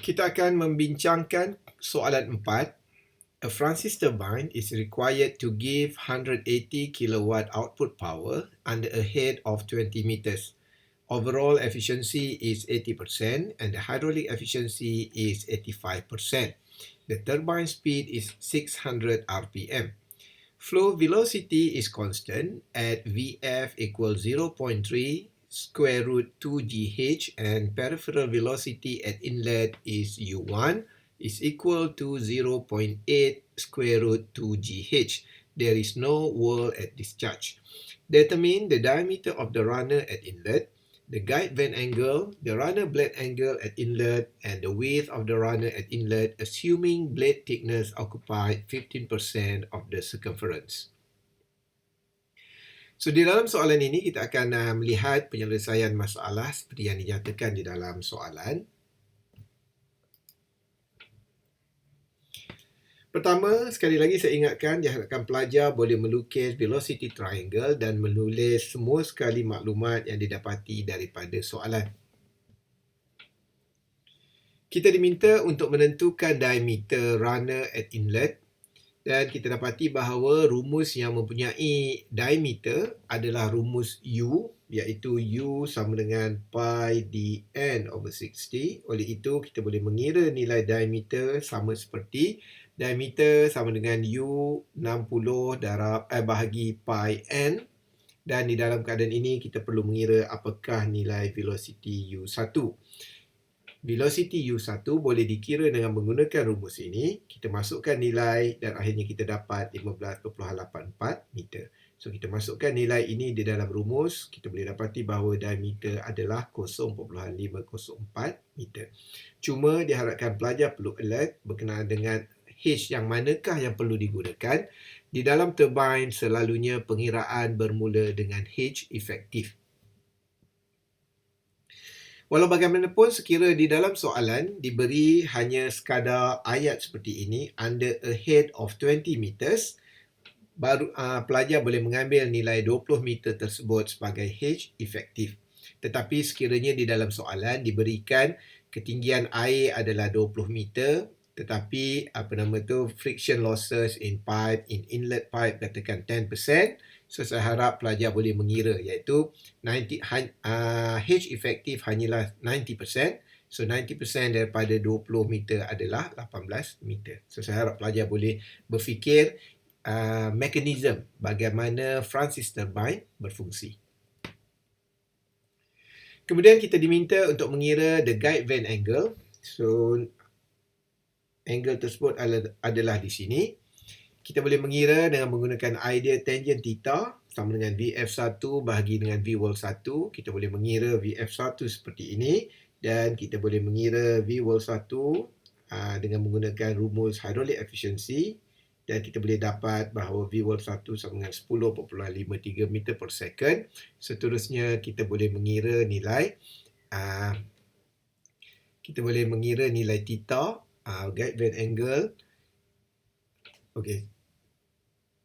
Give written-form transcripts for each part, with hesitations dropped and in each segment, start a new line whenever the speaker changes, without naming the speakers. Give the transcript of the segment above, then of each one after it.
Kita akan membincangkan soalan 4. A Francis turbine is required to give 180 kilowatt output power under a head of 20 meters. Overall efficiency is 80% and the hydraulic efficiency is 85%. The turbine speed is 600 rpm. Flow velocity is constant at Vf equals 0.3 square root 2 GH and peripheral velocity at inlet is U1 is equal to 0.8 square root 2 GH. There is no whirl at discharge. Determine the diameter of the runner at inlet, the guide vane angle, the runner blade angle at inlet, and the width of the runner at inlet, assuming blade thickness occupied 15% of the circumference. So, di dalam soalan ini kita akan melihat penyelesaian masalah seperti yang dinyatakan di dalam soalan. Pertama, sekali lagi saya ingatkan, diharapkan pelajar boleh melukis velocity triangle dan menulis semua sekali maklumat yang didapati daripada soalan. Kita diminta untuk menentukan diameter runner at inlet dan kita dapati bahawa rumus yang mempunyai diameter adalah rumus U, iaitu U sama dengan pi dn over 60. Oleh itu, kita boleh mengira nilai diameter sama seperti diameter sama dengan U 60 bahagi pi n. Dan di dalam keadaan ini, kita perlu mengira apakah nilai velocity U1. Velocity U1 boleh dikira dengan menggunakan rumus ini. Kita masukkan nilai dan akhirnya kita dapat 15.84 meter. So, kita masukkan nilai ini di dalam rumus. Kita boleh dapati bahawa diameter adalah 0.504 meter. Cuma diharapkan pelajar perlu alert berkenaan dengan H yang manakah yang perlu digunakan. Di dalam turbine selalunya pengiraan bermula dengan H efektif. Walau bagaimanapun, sekira di dalam soalan diberi hanya sekadar ayat seperti ini, under a head of 20 meters, baru pelajar boleh mengambil nilai 20 meter tersebut sebagai H efektif. Tetapi sekiranya di dalam soalan diberikan ketinggian air adalah 20 meter, tetapi friction losses in pipe, in inlet pipe katakan 10%. So, saya harap pelajar boleh mengira, iaitu H efektif hanyalah 90%. So, 90% daripada 20 meter adalah 18 meter. So, saya harap pelajar boleh berfikir mekanisme bagaimana Francis turbine berfungsi. Kemudian kita diminta untuk mengira the guide vane angle. So, angle tersebut adalah di sini. Kita boleh mengira dengan menggunakan idea tangent theta sama dengan VF1 bahagi dengan V-wall1. Kita boleh mengira VF1 seperti ini dan kita boleh mengira V-wall1 dengan menggunakan rumus hydraulic efficiency dan kita boleh dapat bahawa V-wall1 sama dengan 10.53 meter per second. Seterusnya kita boleh mengira nilai theta, guide vane angle. Okey.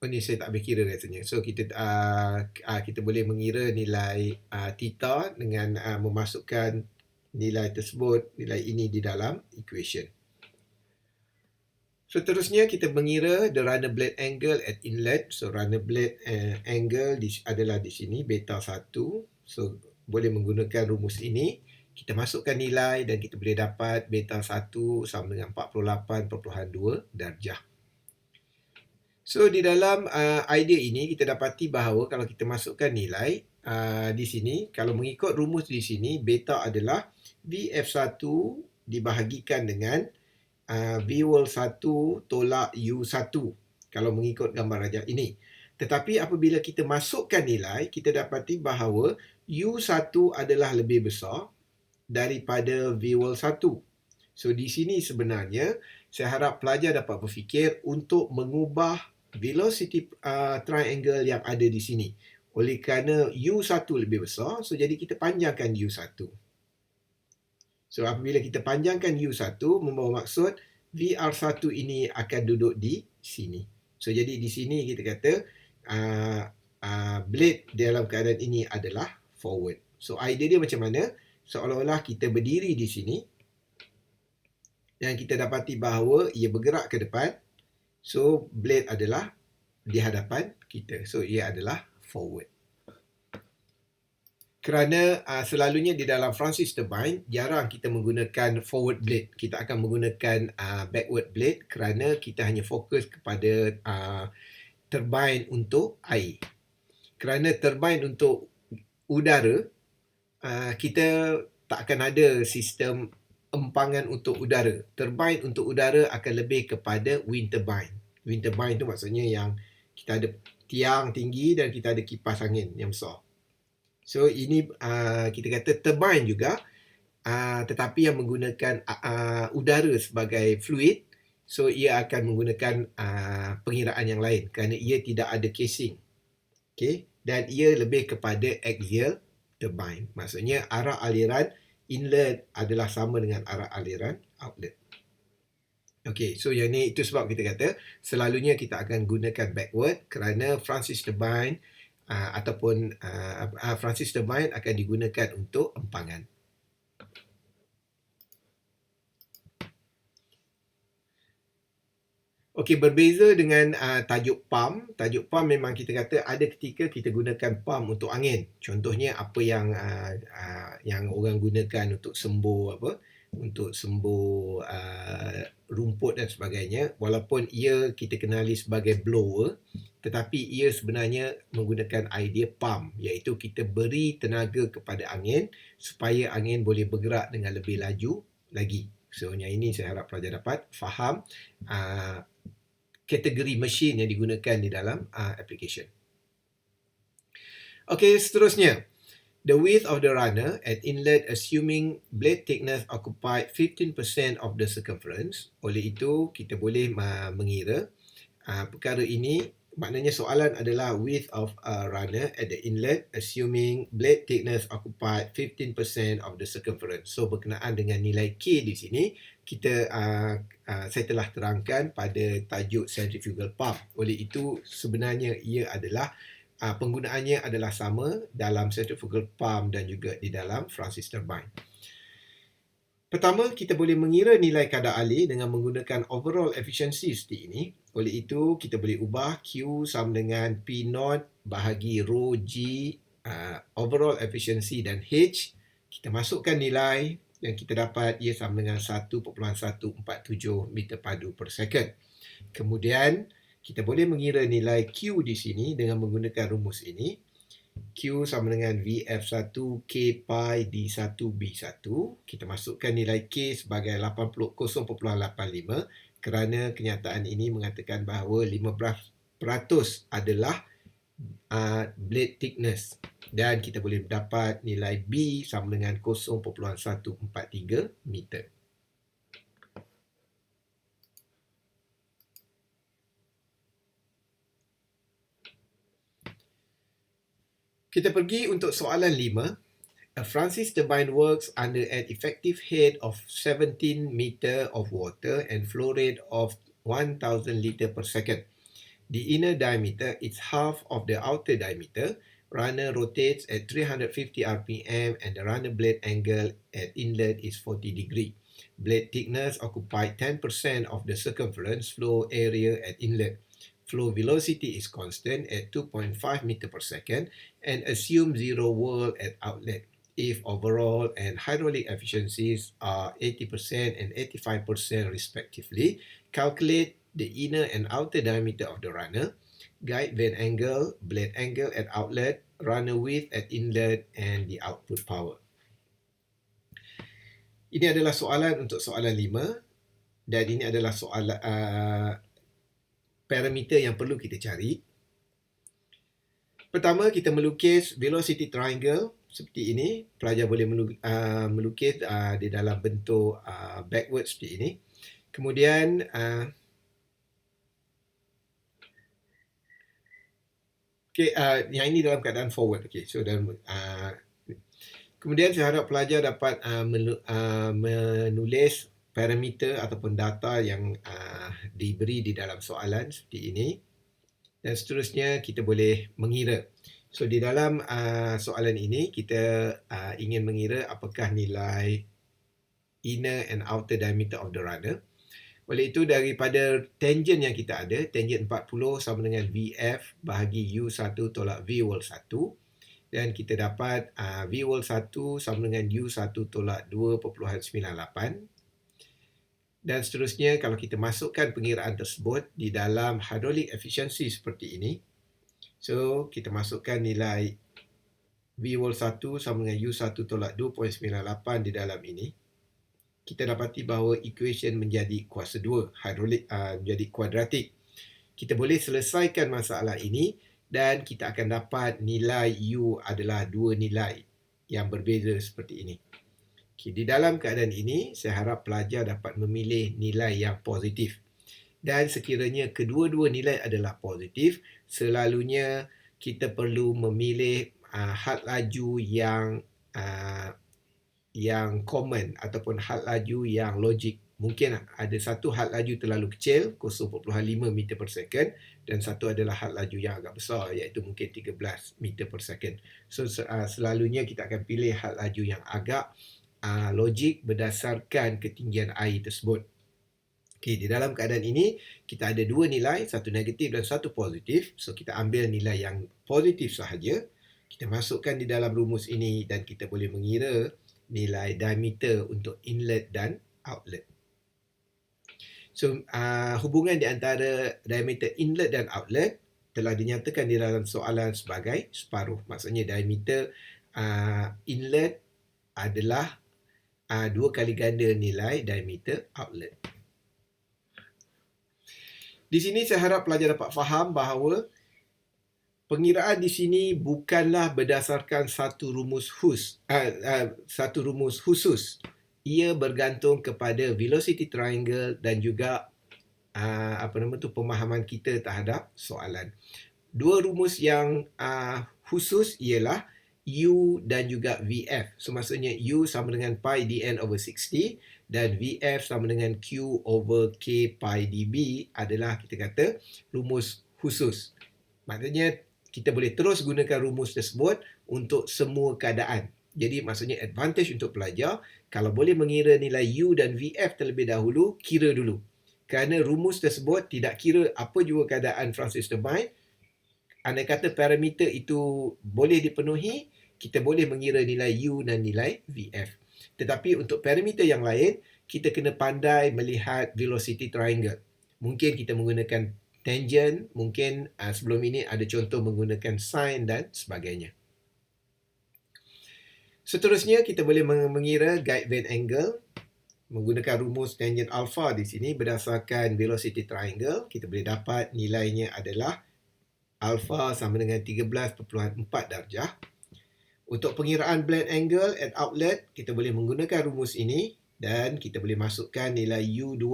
Ini saya tak boleh kira rasanya. So, kita boleh mengira nilai theta dengan memasukkan nilai tersebut, nilai ini di dalam equation. Seterusnya, kita mengira the runner blade angle at inlet. So, runner blade angle adalah di sini, beta 1. So, boleh menggunakan rumus ini. Kita masukkan nilai dan kita boleh dapat beta 1 sama dengan 48.2 darjah. So, di dalam idea ini, kita dapati bahawa kalau kita masukkan nilai di sini, kalau mengikut rumus di sini, beta adalah VF1 dibahagikan dengan V-wall1 tolak U1, kalau mengikut gambar rajah ini. Tetapi apabila kita masukkan nilai, kita dapati bahawa U1 adalah lebih besar daripada V-wall1. So, di sini sebenarnya, saya harap pelajar dapat berfikir untuk mengubah velocity triangle yang ada di sini. Oleh kerana U1 lebih besar, so jadi kita panjangkan U1. So, apabila kita panjangkan U1, membawa maksud VR1 ini akan duduk di sini. So, jadi di sini kita kata blade dalam keadaan ini adalah forward. So, idea dia macam mana? Seolah-olah kita berdiri di sini. Dan kita dapati bahawa ia bergerak ke depan. So, blade adalah di hadapan kita. So, ia adalah forward. Kerana selalunya di dalam Francis turbine, jarang kita menggunakan forward blade. Kita akan menggunakan backward blade kerana kita hanya fokus kepada turbine untuk air. Kerana turbine untuk udara, kita tak akan ada sistem empangan untuk udara. Turbine untuk udara akan lebih kepada wind turbine. Wind turbine tu maksudnya yang kita ada tiang tinggi dan kita ada kipas angin yang besar. So ini kita kata turbine juga, tetapi yang menggunakan udara sebagai fluid. So ia akan menggunakan pengiraan yang lain kerana ia tidak ada casing. Okay? Dan ia lebih kepada axial turbine. Maksudnya arah aliran inlet adalah sama dengan arah aliran outlet. Okey, so yang ni itu sebab kita kata selalunya kita akan gunakan backward kerana Francis turbine ataupun Francis turbine akan digunakan untuk empangan. Okey, berbeza dengan tajuk pump. Tajuk pump memang kita kata ada ketika kita gunakan pump untuk angin. Contohnya apa yang orang gunakan untuk sembuh rumput dan sebagainya. Walaupun ia kita kenali sebagai blower, tetapi ia sebenarnya menggunakan idea pump, iaitu kita beri tenaga kepada angin supaya angin boleh bergerak dengan lebih laju lagi. So yang ini saya harap pelajar dapat faham kategori mesin yang digunakan di dalam application. Okey, seterusnya. The width of the runner at inlet assuming blade thickness occupied 15% of the circumference. Oleh itu, kita boleh mengira perkara ini. Maknanya soalan adalah width of a runner at the inlet assuming blade thickness occupied 15% of the circumference. So, berkenaan dengan nilai K di sini, saya telah terangkan pada tajuk centrifugal pump. Oleh itu, sebenarnya ia adalah penggunaannya adalah sama dalam centrifugal pump dan juga di dalam Francis turbine. Pertama, kita boleh mengira nilai kadar alih dengan menggunakan overall efficiency seperti ini. Oleh itu, kita boleh ubah Q sama dengan P0 bahagi rho G overall efficiency dan H. Kita masukkan nilai dan kita dapat ia sama dengan 1.147 meter padu per second. Kemudian, kita boleh mengira nilai Q di sini dengan menggunakan rumus ini. Q sama dengan VF1 K pi D1B1. Kita masukkan nilai K sebagai 0.85 kerana kenyataan ini mengatakan bahawa 15% adalah blade thickness. Dan kita boleh dapat nilai B sama dengan 0.143 meter. Kita pergi untuk soalan 5. A Francis turbine works under an effective head of 17 meter of water and flow rate of 1000 liter per second. The inner diameter is half of the outer diameter. Runner rotates at 350 rpm and the runner blade angle at inlet is 40 degree. Blade thickness occupies 10% of the circumference flow area at inlet. Flow velocity is constant at 2.5 meter per second and assume zero whirl at outlet. If overall and hydraulic efficiencies are 80% and 85% respectively, calculate the inner and outer diameter of the runner, guide vane angle, blade angle at outlet, runner width at inlet, and the output power. Ini adalah soalan untuk soalan 5 dan ini adalah soalan parameter yang perlu kita cari. Pertama, kita melukis velocity triangle seperti ini. Pelajar boleh melukis di dalam bentuk backward seperti ini. Kemudian yang ini dalam keadaan forward. So dalam kemudian saya harap pelajar dapat menulis parameter ataupun data yang diberi di dalam soalan seperti ini. Dan seterusnya kita boleh mengira. So di dalam soalan ini kita ingin mengira apakah nilai inner and outer diameter of the runner. Oleh itu daripada tangent yang kita ada, tangent 40 sama dengan VF bahagi U1 tolak V wall 1, dan kita dapat V wall 1 sama dengan U1 tolak 2.98, dan seterusnya kalau kita masukkan pengiraan tersebut di dalam hydraulic efficiency seperti ini. So kita masukkan nilai V wall 1 sama dengan U1 tolak 2.98 di dalam ini. Kita dapati bahawa equation menjadi kuasa 2, hydraulic menjadi kuadratik. Kita boleh selesaikan masalah ini dan kita akan dapat nilai U adalah dua nilai yang berbeza seperti ini. Okay, di dalam keadaan ini, saya harap pelajar dapat memilih nilai yang positif. Dan sekiranya kedua-dua nilai adalah positif, selalunya kita perlu memilih had laju yang common ataupun had laju yang logik. Mungkin ada satu had laju terlalu kecil, 0.5 meter per second, dan satu adalah had laju yang agak besar, iaitu mungkin 13 meter per second. So selalunya kita akan pilih had laju yang agak logik berdasarkan ketinggian air tersebut. Okay, di dalam keadaan ini, kita ada dua nilai, satu negatif dan satu positif. So kita ambil nilai yang positif sahaja. Kita masukkan di dalam rumus ini dan kita boleh mengira nilai diameter untuk inlet dan outlet. So, hubungan di antara diameter inlet dan outlet telah dinyatakan di dalam soalan sebagai separuh. Maksudnya diameter inlet adalah 2 kali ganda nilai diameter outlet. Di sini saya harap pelajar dapat faham bahawa pengiraan di sini bukanlah berdasarkan satu rumus khusus. Ia bergantung kepada velocity triangle dan juga pemahaman kita terhadap soalan. Dua rumus yang khusus ialah U dan juga VF. So maksudnya U sama dengan pi dn over 60 dan VF sama dengan Q over K pi dB adalah kita kata rumus khusus. Maksudnya kita boleh terus gunakan rumus tersebut untuk semua keadaan. Jadi maksudnya advantage untuk pelajar, kalau boleh mengira nilai U dan VF terlebih dahulu, kira dulu. Kerana rumus tersebut tidak kira apa juga keadaan Francis turbine. Andai kata parameter itu boleh dipenuhi, kita boleh mengira nilai U dan nilai VF. Tetapi untuk parameter yang lain, kita kena pandai melihat velocity triangle. Mungkin kita menggunakan tangent, mungkin sebelum ini ada contoh menggunakan sin dan sebagainya. Seterusnya kita boleh mengira guide vane angle menggunakan rumus tangent alpha di sini berdasarkan velocity triangle. Kita boleh dapat nilainya adalah alpha sama dengan 13.4 darjah. Untuk pengiraan blade angle at outlet, kita boleh menggunakan rumus ini dan kita boleh masukkan nilai U2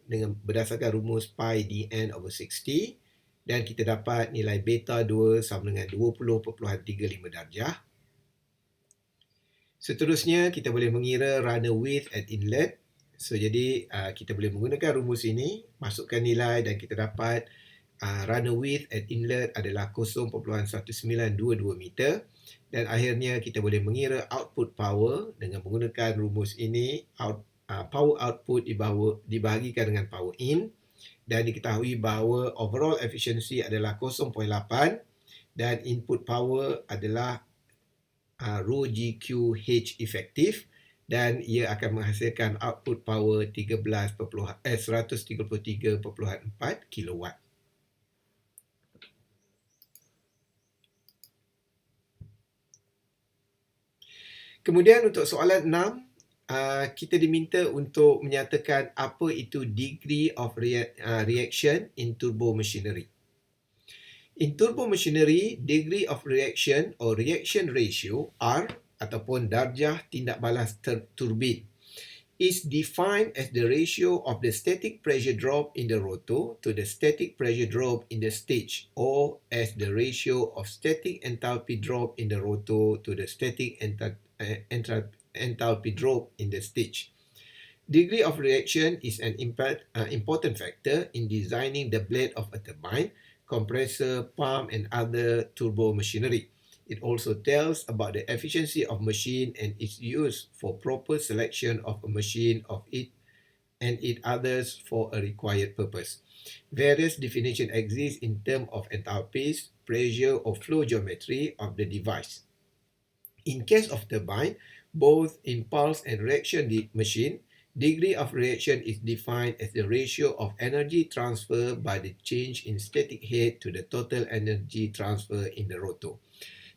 dengan berdasarkan rumus pi dn over 60 dan kita dapat nilai beta 2 sama dengan 20.35 darjah. Seterusnya, kita boleh mengira runner width at inlet. So, jadi kita boleh menggunakan rumus ini, masukkan nilai dan kita dapat runner width at inlet adalah 0.1922 meter. Dan akhirnya kita boleh mengira output power dengan menggunakan rumus ini. Power output dibahagikan dengan power in. Dan diketahui bahawa overall efficiency adalah 0.8 dan input power adalah rho GQH efektif dan ia akan menghasilkan output power 133.4 kilowatt. Kemudian untuk soalan 6, kita diminta untuk menyatakan apa itu degree of reaction in turbo machinery. In turbo machinery, degree of reaction or reaction ratio R ataupun darjah tindak balas turbin is defined as the ratio of the static pressure drop in the rotor to the static pressure drop in the stage, or as the ratio of static enthalpy drop in the rotor to the static enthalpy drop in the stage. Degree of reaction is an important factor in designing the blade of a turbine, compressor, pump and other turbo machinery. It also tells about the efficiency of machine and its use for proper selection of a machine of it and it others for a required purpose. Various definitions exist in terms of enthalpies, pressure or flow geometry of the device. In case of turbine, both impulse and reaction machine, degree of reaction is defined as the ratio of energy transfer by the change in static head to the total energy transfer in the rotor.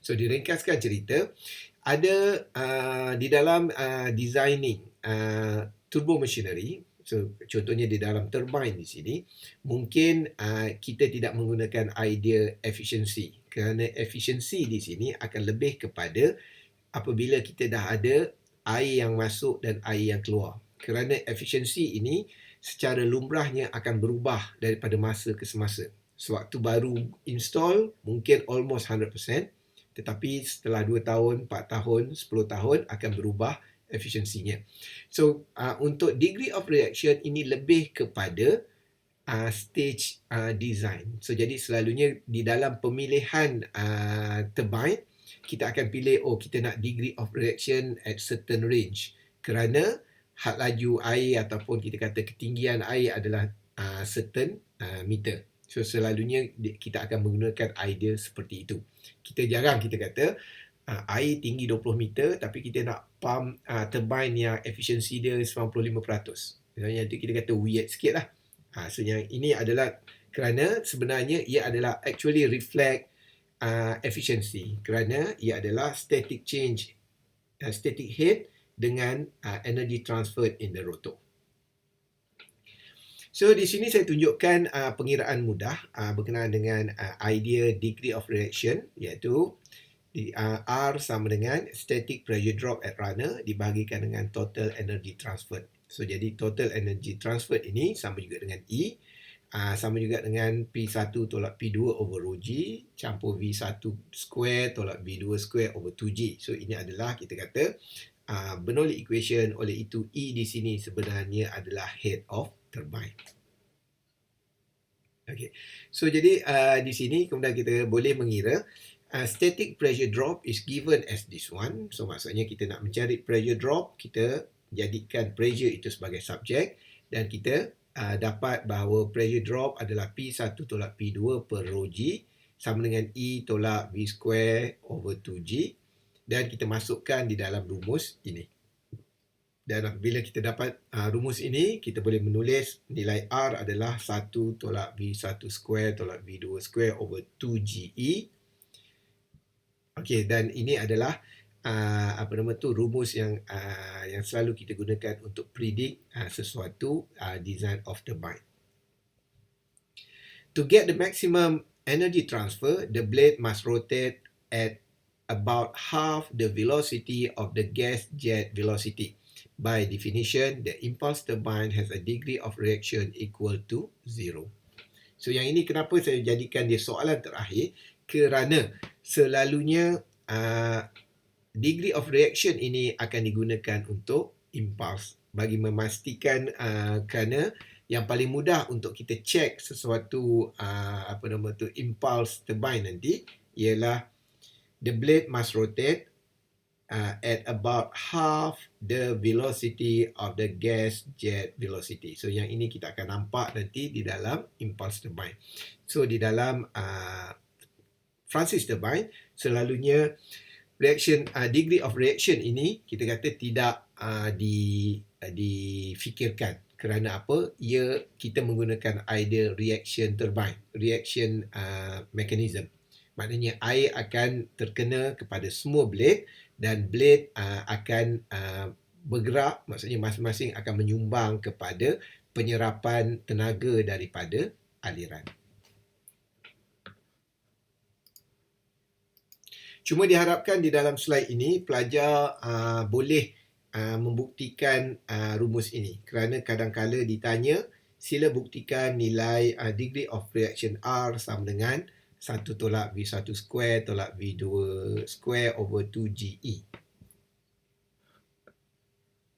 So diringkaskan cerita, ada di dalam designing turbo machinery, so contohnya di dalam turbine di sini, mungkin kita tidak menggunakan idea efficiency, kerana efficiency di sini akan lebih kepada apabila kita dah ada air yang masuk dan air yang keluar. Kerana efficiency ini secara lumrahnya akan berubah daripada masa ke semasa. Sewaktu baru install mungkin almost 100%, tetapi setelah 2 tahun, 4 tahun, 10 tahun akan berubah efisiensinya. So untuk degree of reaction ini lebih kepada stage design. So jadi selalunya di dalam pemilihan turbine, kita akan pilih, kita nak degree of reaction at certain range. Kerana had laju air ataupun kita kata ketinggian air adalah certain meter. So selalunya kita akan menggunakan idea seperti itu. Kita jarang kita kata air tinggi 20 meter tapi kita nak pump turbine yang efisiensi dia 95%. Yang itu kita kata weird sikit lah. So yang ini adalah kerana sebenarnya ia adalah actually reflect efficiency, kerana ia adalah static change, static head dengan energy transferred in the rotor. So di sini saya tunjukkan pengiraan mudah berkenaan dengan idea degree of reaction, iaitu R sama dengan static pressure drop at runner dibahagikan dengan total energy transferred. So jadi total energy transferred ini sama juga dengan E, sama juga dengan P1 tolak P2 over rho G campur V1 square tolak V2 square over 2G. So ini adalah kita kata Bernoulli equation. Oleh itu E di sini sebenarnya adalah head of turbine. Okay. So jadi di sini kemudian kita boleh mengira static pressure drop is given as this one. So maksudnya kita nak mencari pressure drop, kita jadikan pressure itu sebagai subjek dan kita dapat bahawa pressure drop adalah P1 tolak P2 per rho G sama dengan E tolak V square over 2G dan kita masukkan di dalam rumus ini. Dan apabila kita dapat rumus ini, kita boleh menulis nilai R adalah 1 tolak V1 square tolak V2 square over 2GE. Okey, dan ini adalah rumus yang selalu kita gunakan untuk predict sesuatu design of turbine. To get the maximum energy transfer, the blade must rotate at about half the velocity of the gas jet velocity. By definition, the impulse turbine has a degree of reaction equal to 0. So yang ini kenapa saya jadikan dia soalan terakhir? Kerana selalunya degree of reaction ini akan digunakan untuk impulse bagi memastikan kerana yang paling mudah untuk kita check sesuatu impulse turbine nanti ialah the blade must rotate at about half the velocity of the gas jet velocity. So yang ini kita akan nampak nanti di dalam impulse turbine. So di dalam Francis turbine selalunya reaction degree of reaction ini kita kata tidak difikirkan. Kerana apa? Kita menggunakan idea reaction turbine, reaction mechanism. Maknanya air akan terkena kepada semua blade dan blade akan bergerak, maksudnya masing-masing akan menyumbang kepada penyerapan tenaga daripada aliran. Cuma diharapkan di dalam slide ini pelajar boleh membuktikan rumus ini, kerana kadang-kala ditanya sila buktikan nilai degree of reaction R sama dengan 1 tolak V1 square tolak V2 square over 2GE.